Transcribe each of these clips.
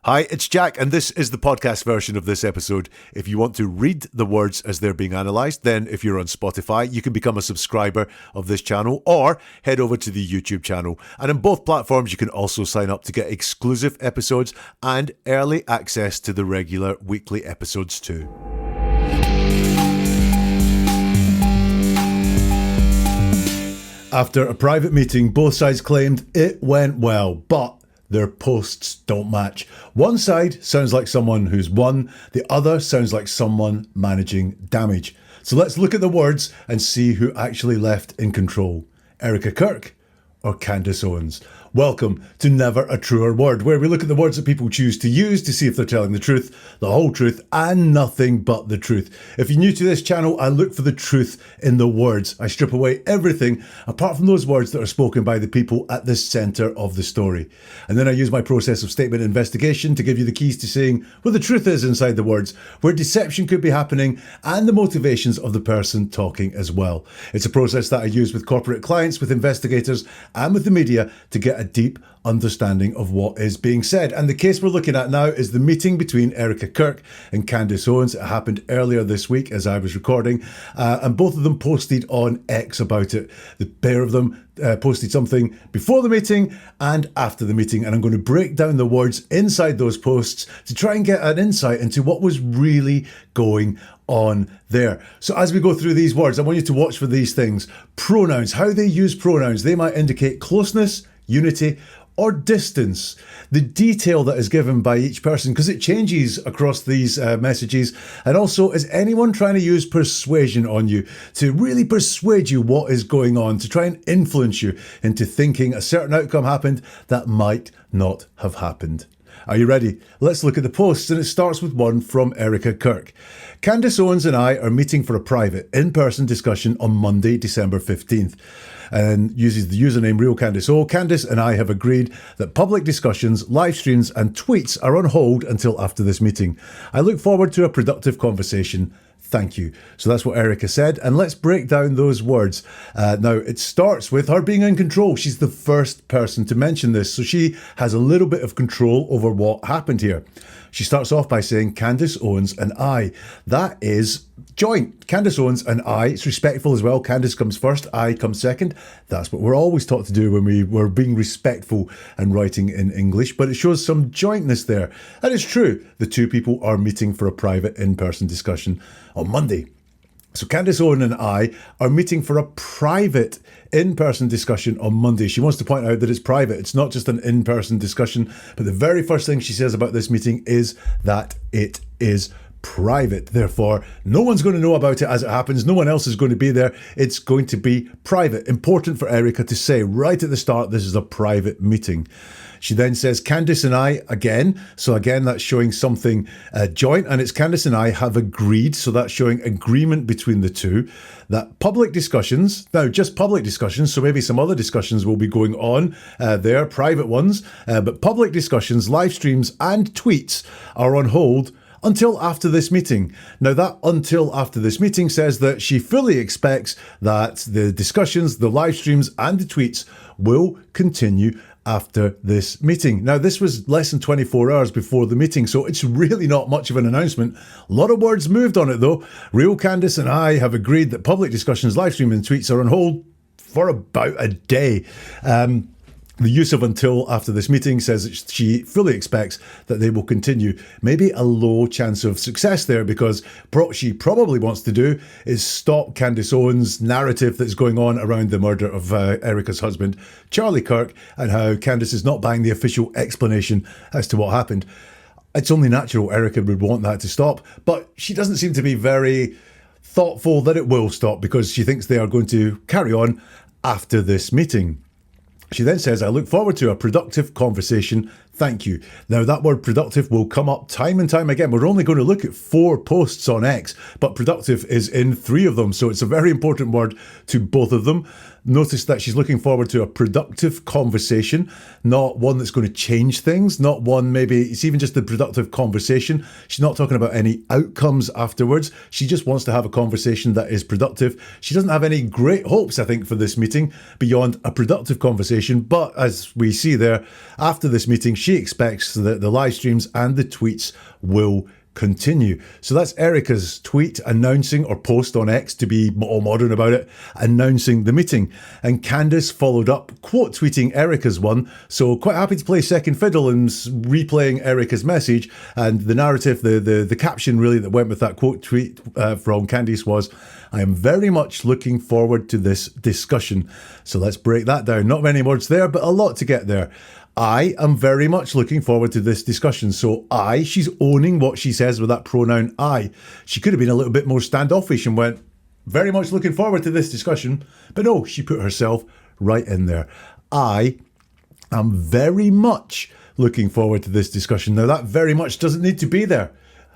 Hi, it's Jack, and this is the podcast version of this episode. If you want to read the words as they're being analysed, then if you're on Spotify, you can become a subscriber of this channel or head over to the YouTube channel. And on both platforms, you can also sign up to get exclusive episodes and early access to the regular weekly episodes too. After a private meeting, both sides claimed it went well, but their posts don't match. One side sounds like someone who's won, the other sounds like someone managing damage. So let's look at the words and see who actually left in control. Erika Kirk or Candace Owens? Welcome to Never a Truer Word, where we look at the words that people choose to use to see if they're telling the truth, the whole truth, and nothing but the truth. If you're new to this channel, I look for the truth in the words. I strip away everything apart from those words that are spoken by the people at the centre of the story. And then I use my process of statement investigation to give you the keys to seeing where the truth is inside the words, where deception could be happening, and the motivations of the person talking as well. It's a process that I use with corporate clients, with investigators, and with the media to get a deep understanding of what is being said. And the case we're looking at now is the meeting between Erika Kirk and Candace Owens. It happened earlier this week as I was recording, and both of them posted on X about it. The pair of them posted something before the meeting and after the meeting, and I'm going to break down the words inside those posts to try and get an insight into what was really going on there. So as we go through these words, I want you to watch for these things. Pronouns, how they use pronouns. They might indicate closeness, unity, or distance. The detail that is given by each person, because it changes across these messages. And also, is anyone trying to use persuasion on you to really persuade you what is going on, to try and influence you into thinking a certain outcome happened that might not have happened? Are you ready? Let's look at the posts, and it starts with one from Erika Kirk. Candace Owens and I are meeting for a private, in-person discussion on Monday, December 15th. And uses the username Real Candace O. Candace and I have agreed that public discussions, live streams and tweets are on hold until after this meeting. I look forward to a productive conversation. Thank you. So that's what Erika said. And let's break down those words. Now, it starts with her being in control. She's the first person to mention this. So she has a little bit of control over what happened here. She starts off by saying Candace Owens and I. That is joint. Candace Owens and I. It's respectful as well. Candace comes first, I come second. That's what we're always taught to do when we were being respectful and writing in English. But it shows some jointness there. And it's true. The two people are meeting for a private in-person discussion on Monday. So Candace Owens and I are meeting for a private in-person discussion on Monday. She wants to point out that it's private. It's not just an in-person discussion. But the very first thing she says about this meeting is that it is private. Therefore, no one's going to know about it as it happens. No one else is going to be there. It's going to be private. Important for Erika to say right at the start, this is a private meeting. She then says Candace and I again. So again, that's showing something joint, and it's Candace and I have agreed. So that's showing agreement between the two. That public discussions, now just public discussions, so maybe some other discussions will be going on there, private ones, but public discussions, live streams and tweets are on hold until after this meeting. Now that until after this meeting says that she fully expects that the discussions, the live streams and the tweets will continue after this meeting. Now this was less than 24 hours before the meeting, so it's really not much of an announcement. A lot of words moved on it though. Real Candace and I have agreed that public discussions, live stream and tweets are on hold for about a day. The use of until after this meeting says that she fully expects that they will continue. Maybe a low chance of success there, because what she probably wants to do is stop Candace Owens' narrative that's going on around the murder of Erika's husband, Charlie Kirk, and how Candace is not buying the official explanation as to what happened. It's only natural Erika would want that to stop, but she doesn't seem to be very thoughtful that it will stop, because she thinks they are going to carry on after this meeting. She then says, I look forward to a productive conversation. Thank you. Now, that word productive will come up time and time again. We're only going to look at 4 posts on X, but productive is in 3 of them. So it's a very important word to both of them. Notice that she's looking forward to a productive conversation, not one that's going to change things, not one maybe it's even just a productive conversation. She's not talking about any outcomes afterwards. She just wants to have a conversation that is productive. She doesn't have any great hopes, I think, for this meeting beyond a productive conversation. But as we see there, after this meeting, she she expects that the live streams and the tweets will continue. So that's Erika's tweet announcing, or post on X to be all modern about it, announcing the meeting. And Candace followed up, quote tweeting Erika's one. So quite happy to play second fiddle and replaying Erika's message. And the narrative, the caption really that went with that quote tweet from Candace was, "I am very much looking forward to this discussion." So let's break that down. Not many words there, but a lot to get there. I am very much looking forward to this discussion. So she's owning what she says with that pronoun I. She could have been a little bit more standoffish and went, very much looking forward to this discussion. But no, she put herself right in there. I am very much looking forward to this discussion. Now that very much doesn't need to be there.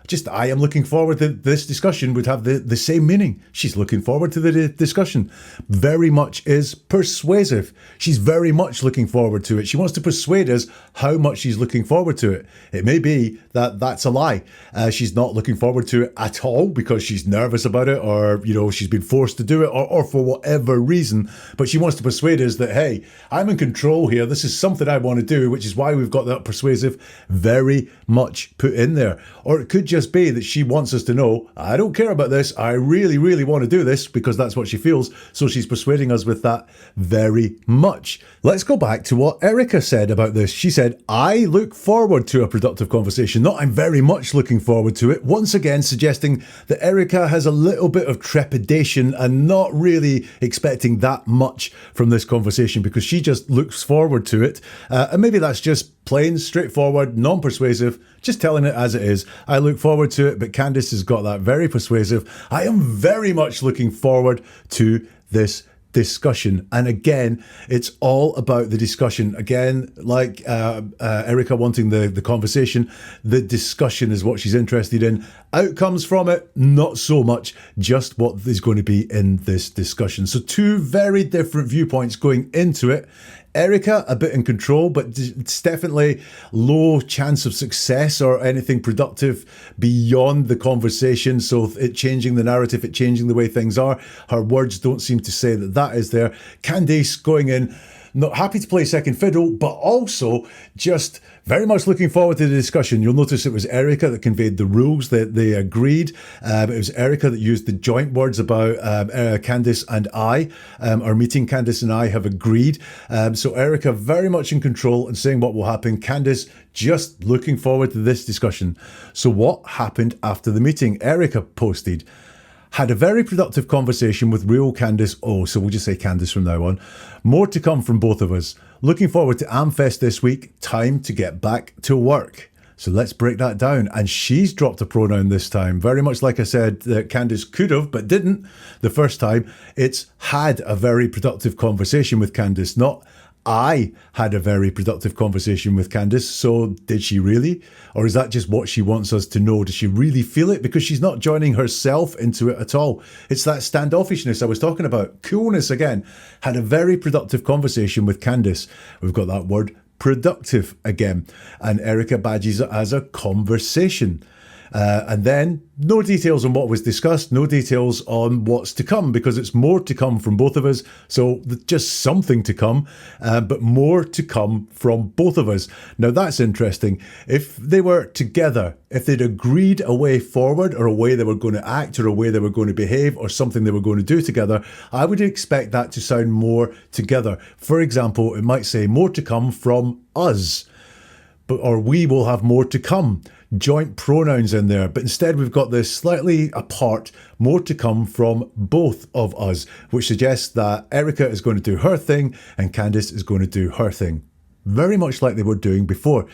Just I am looking forward to this discussion would have the same meaning. She's looking forward to the discussion. Very much is persuasive. She's very much looking forward to it. She wants to persuade us how much she's looking forward to it. It may be that that's a lie. She's not looking forward to it at all because she's nervous about it, or, she's been forced to do it, or for whatever reason. But she wants to persuade us that, hey, I'm in control here. This is something I want to do, which is why we've got that persuasive very much put in there. Or it could just be that she wants us to know, I don't care about this. I really, really want to do this, because that's what she feels. So she's persuading us with that very much. Let's go back to what Erika said about this. She said, I look forward to a productive conversation. Not I'm very much looking forward to it. Once again, suggesting that Erika has a little bit of trepidation and not really expecting that much from this conversation, because she just looks forward to it. And maybe that's just plain, straightforward, non-persuasive, just telling it as it is. I look forward to it, but Candace has got that very persuasive. I am very much looking forward to this discussion. And again, it's all about the discussion. Again, like Erika wanting the conversation, the discussion is what she's interested in. Outcomes from it, not so much, just what is going to be in this discussion. So two very different viewpoints going into it. Erika, a bit in control, but it's definitely low chance of success or anything productive beyond the conversation. So it changing the narrative, it changing the way things are. Her words don't seem to say that that is there. Candace going in, not happy to play second fiddle, but also just very much looking forward to the discussion. You'll notice it was Erika that conveyed the rules, that they agreed. It was Erika that used the joint words about Candace and I. Our meeting, Candace and I have agreed. So Erika very much in control and saying what will happen. Candace just looking forward to this discussion. So what happened after the meeting? Erika posted, had a very productive conversation with real Candace O, so we'll just say Candace from now on. More to come from both of us. Looking forward to AmFest this week. Time to get back to work. So let's break that down. And she's dropped a pronoun this time. Very much like I said, that Candace could have, but didn't the first time. It's had a very productive conversation with Candace, not I had a very productive conversation with Candace. So did she really? Or is that just what she wants us to know? Does she really feel it? Because she's not joining herself into it at all. It's that standoffishness I was talking about. Coolness again. Had a very productive conversation with Candace. We've got that word productive again. And Erika badges it as a conversation. And then no details on what was discussed, no details on what's to come, because it's more to come from both of us. So just something to come, but more to come from both of us. Now that's interesting. If they were together, if they'd agreed a way forward or a way they were going to act or a way they were going to behave or something they were going to do together, I would expect that to sound more together. For example, it might say more to come from us, or we will have more to come. Joint pronouns in there, but instead we've got this slightly apart, more to come from both of us, which suggests that Erika is going to do her thing and Candace is going to do her thing. Very much like they were doing before.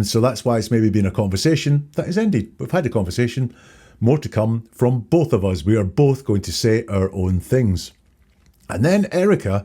So that's why it's maybe been a conversation that has ended. We've had a conversation, more to come from both of us. We are both going to say our own things. And then Erika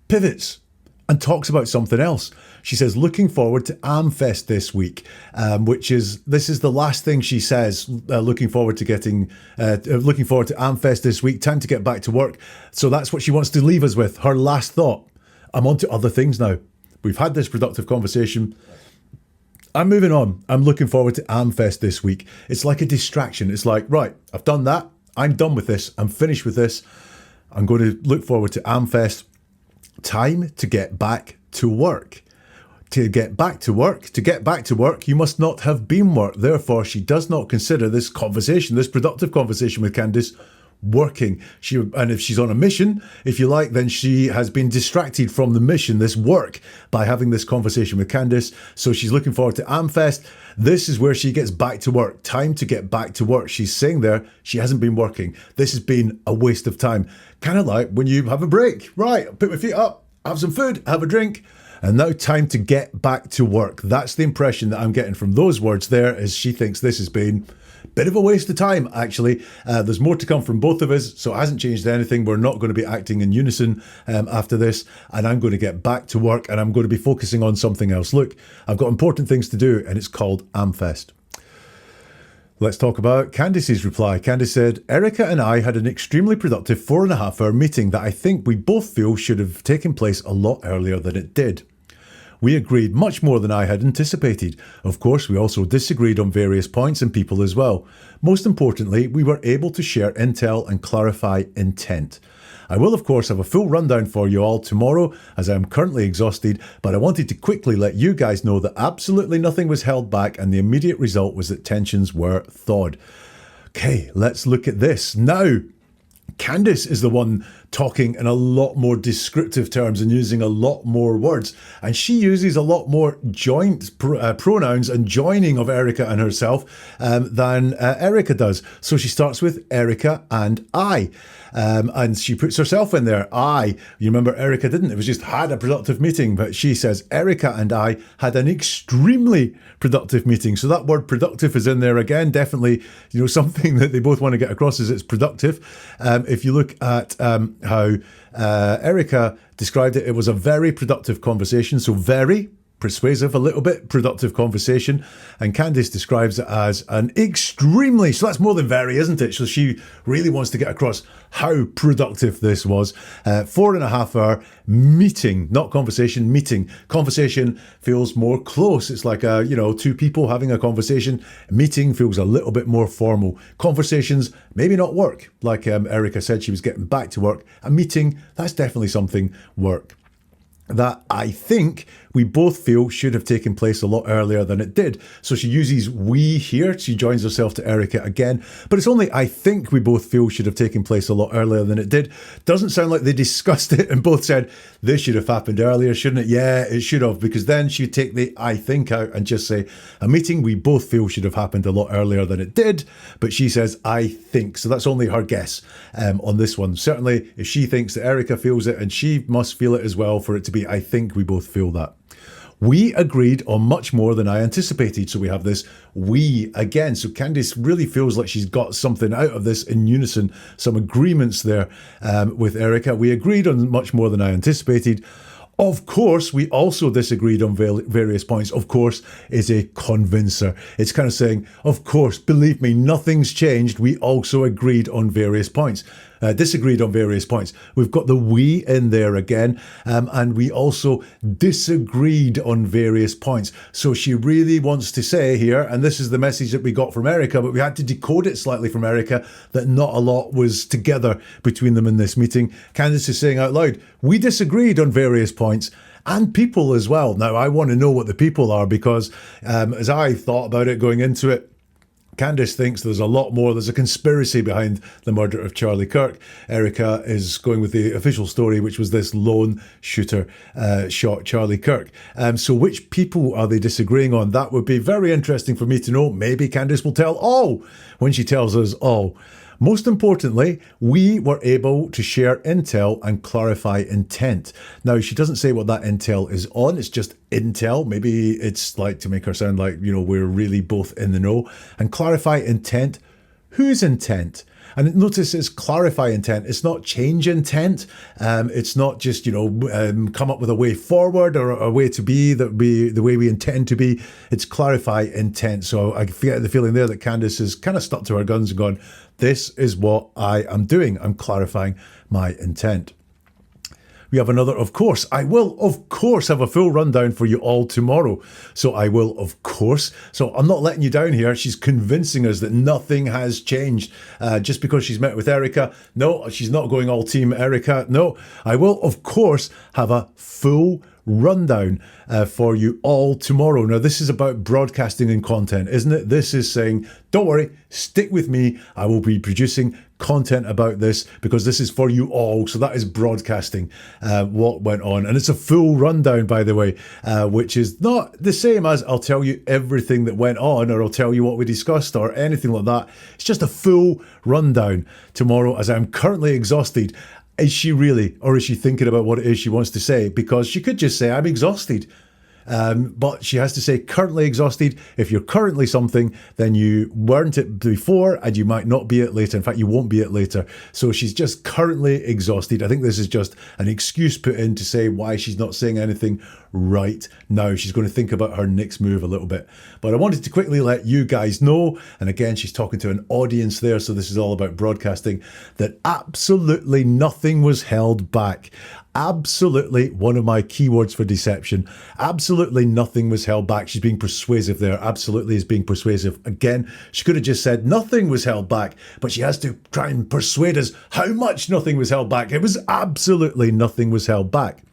pivots and talks about something else. She says, looking forward to AmFest this week, this is the last thing she says, looking forward to AmFest this week, time to get back to work. So that's what she wants to leave us with, her last thought. I'm on to other things now. We've had this productive conversation. I'm moving on. I'm looking forward to AmFest this week. It's like a distraction. It's like, right, I've done that. I'm done with this. I'm finished with this. I'm going to look forward to AmFest. Time to get back to work. to get back to work, you must not have been worked. Therefore, she does not consider this conversation, this productive conversation with Candace, working. And if she's on a mission, if you like, then she has been distracted from the mission, this work, by having this conversation with Candace. So she's looking forward to AmFest. This is where she gets back to work. Time to get back to work. She's saying there she hasn't been working. This has been a waste of time. Kind of like when you have a break. Right, put my feet up, have some food, have a drink. And now time to get back to work. That's the impression that I'm getting from those words there, is she thinks this has been a bit of a waste of time, actually. There's more to come from both of us, so it hasn't changed anything. We're not going to be acting in unison after this, and I'm going to get back to work, and I'm going to be focusing on something else. Look, I've got important things to do, and it's called AmFest. Let's talk about Candace's reply. Candace said, Erika and I had an extremely productive 4.5-hour meeting that I think we both feel should have taken place a lot earlier than it did. We agreed much more than I had anticipated. Of course, we also disagreed on various points and people as well. Most importantly, we were able to share intel and clarify intent. I will, of course, have a full rundown for you all tomorrow, as I am currently exhausted, but I wanted to quickly let you guys know that absolutely nothing was held back, and the immediate result was that tensions were thawed. Okay, let's look at this. Now, Candace is the one talking in a lot more descriptive terms and using a lot more words. And she uses a lot more joint pronouns and joining of Erika and herself than Erika does. So she starts with Erika and I. And she puts herself in there. I. You remember Erika didn't. It was just had a productive meeting. But she says Erika and I had an extremely productive meeting. So that word productive is in there again. Definitely, something that they both want to get across is it's productive. If you look at how Erika described it, it was a very productive conversation. So very persuasive, a little bit productive conversation. And Candace describes it as an extremely, so that's more than very, isn't it? So she really wants to get across how productive this was. 4.5-hour meeting, not conversation, meeting. Conversation feels more close. It's like, two people having a conversation. Meeting feels a little bit more formal. Conversations, maybe not work. Like Erika said, she was getting back to work. A meeting, that's definitely something work. That I think we both feel should have taken place a lot earlier than it did. So she uses we here. She joins herself to Erika again. But it's only I think we both feel should have taken place a lot earlier than it did. Doesn't sound like they discussed it and both said, this should have happened earlier, shouldn't it? Yeah, it should have. Because then she'd take the I think out and just say, a meeting we both feel should have happened a lot earlier than it did. But she says, I think. So that's only her guess on this one. Certainly, if she thinks that Erika feels it, and she must feel it as well for it to be, I think we both feel that. We agreed on much more than I anticipated. So we have this we again. So Candace really feels like she's got something out of this in unison, some agreements there with Erika. We agreed on much more than I anticipated. Of course, we also disagreed on various points. Of course is a convincer. It's kind of saying, of course, believe me, nothing's changed. We also agreed on various points. Disagreed on various points. We've got the we in there again, and we also disagreed on various points. So she really wants to say here, and this is the message that we got from Erika, but we had to decode it slightly from Erika, that not a lot was together between them in this meeting. Candace is saying out loud, we disagreed on various points. And people as well. Now, I want to know what the people are, because as I thought about it going into it, Candace thinks there's a lot more. There's a conspiracy behind the murder of Charlie Kirk. Erika is going with the official story, which was this lone shooter shot Charlie Kirk. So which people are they disagreeing on? That would be very interesting for me to know. Maybe Candace will tell all when she tells us all. Most importantly, we were able to share intel and clarify intent. Now, she doesn't say what that intel is on. It's just intel. Maybe it's like to make her sound like, we're really both in the know. And clarify intent. Whose intent? And notice it's clarify intent. It's not change intent. It's not just, come up with a way forward or a way to be that be the way we intend to be. It's clarify intent. So I get the feeling there that Candace is kind of stuck to her guns and gone, this is what I am doing. I'm clarifying my intent. We have another, of course. I will, of course, have a full rundown for you all tomorrow. So I will, of course. So I'm not letting you down here. She's convincing us that nothing has changed just because she's met with Erika. No, she's not going all team Erika. No, I will, of course, have a full rundown for you all tomorrow. Now, this is about broadcasting and content, isn't it? This is saying, don't worry, stick with me. I will be producing content about this because this is for you all. So that is broadcasting what went on. And it's a full rundown, by the way, which is not the same as I'll tell you everything that went on or I'll tell you what we discussed or anything like that. It's just a full rundown tomorrow as I'm currently exhausted. Is she really? Or is she thinking about what it is she wants to say? Because she could just say, I'm exhausted. But she has to say currently exhausted. If you're currently something, then you weren't it before and you might not be it later. In fact, you won't be it later. So she's just currently exhausted. I think this is just an excuse put in to say why she's not saying anything right now. She's going to think about her next move a little bit. But I wanted to quickly let you guys know, and again, she's talking to an audience there, so this is all about broadcasting, that absolutely nothing was held back. Absolutely, one of my keywords for deception. Absolutely nothing was held back. She's being persuasive there. Absolutely is being persuasive. Again, she could have just said nothing was held back, but she has to try and persuade us how much nothing was held back. It was absolutely nothing was held back.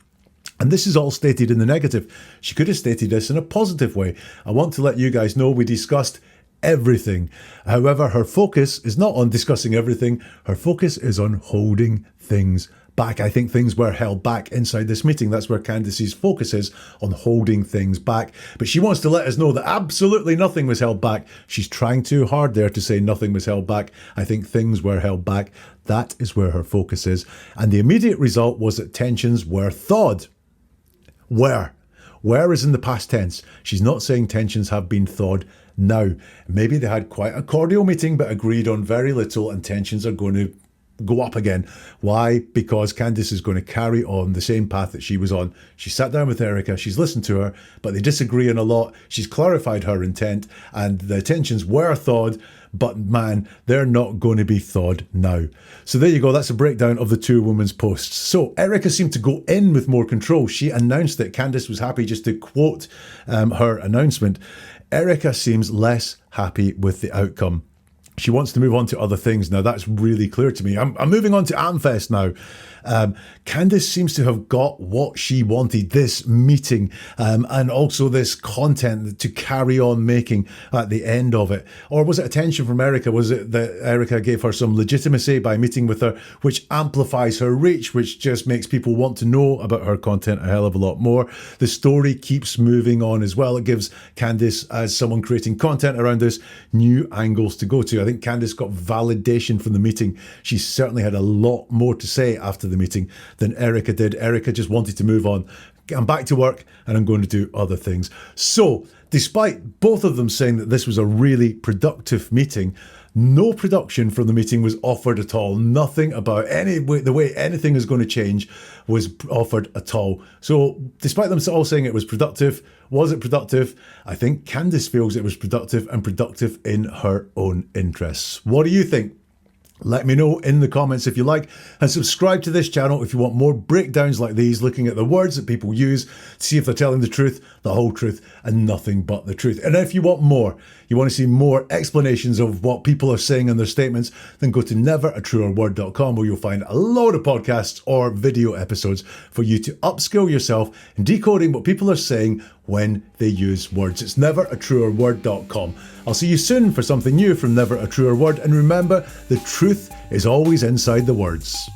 And this is all stated in the negative. She could have stated this in a positive way. I want to let you guys know we discussed everything. However, her focus is not on discussing everything. Her focus is on holding things back. I think things were held back inside this meeting. That's where Candace's focus is, on holding things back. But she wants to let us know that absolutely nothing was held back. She's trying too hard there to say nothing was held back. I think things were held back. That is where her focus is. And the immediate result was that tensions were thawed. Where is in the past tense. She's not saying tensions have been thawed now. Maybe they had quite a cordial meeting but agreed on very little and tensions are going to go up again. Why? Because Candace is going to carry on the same path that she was on. She sat down with Erika, she's listened to her, but they disagree on a lot. She's clarified her intent and the tensions were thawed, but man, they're not going to be thawed now. So there you go. That's a breakdown of the two women's posts. So Erika seemed to go in with more control. She announced that Candace was happy, just to quote her announcement. Erika seems less happy with the outcome. She wants to move on to other things now. That's really clear to me. I'm moving on to Amfest now. Candace seems to have got what she wanted, this meeting, and also this content to carry on making at the end of it. Or was it attention from Erika? Was it that Erika gave her some legitimacy by meeting with her, which amplifies her reach, which just makes people want to know about her content a hell of a lot more? The story keeps moving on as well. It gives Candace, as someone creating content around this, new angles to go to. I think Candace got validation from the meeting. She certainly had a lot more to say after the meeting than Erika did. Erika just wanted to move on. I'm back to work and I'm going to do other things. So, despite both of them saying that this was a really productive meeting, no production from the meeting was offered at all. Nothing about the way anything is going to change was offered at all. So, despite them all saying it was productive, was it productive? I think Candace feels it was productive and productive in her own interests. What do you think? Let me know in the comments if you like, and subscribe to this channel if you want more breakdowns like these, looking at the words that people use to see if they're telling the truth, the whole truth, and nothing but the truth. And if you want more, you want to see more explanations of what people are saying in their statements, then go to neveratruerword.com, where you'll find a load of podcasts or video episodes for you to upskill yourself in decoding what people are saying when they use words. It's neveratruerword.com. I'll see you soon for something new from Never a Truer Word, and remember, the truth is always inside the words.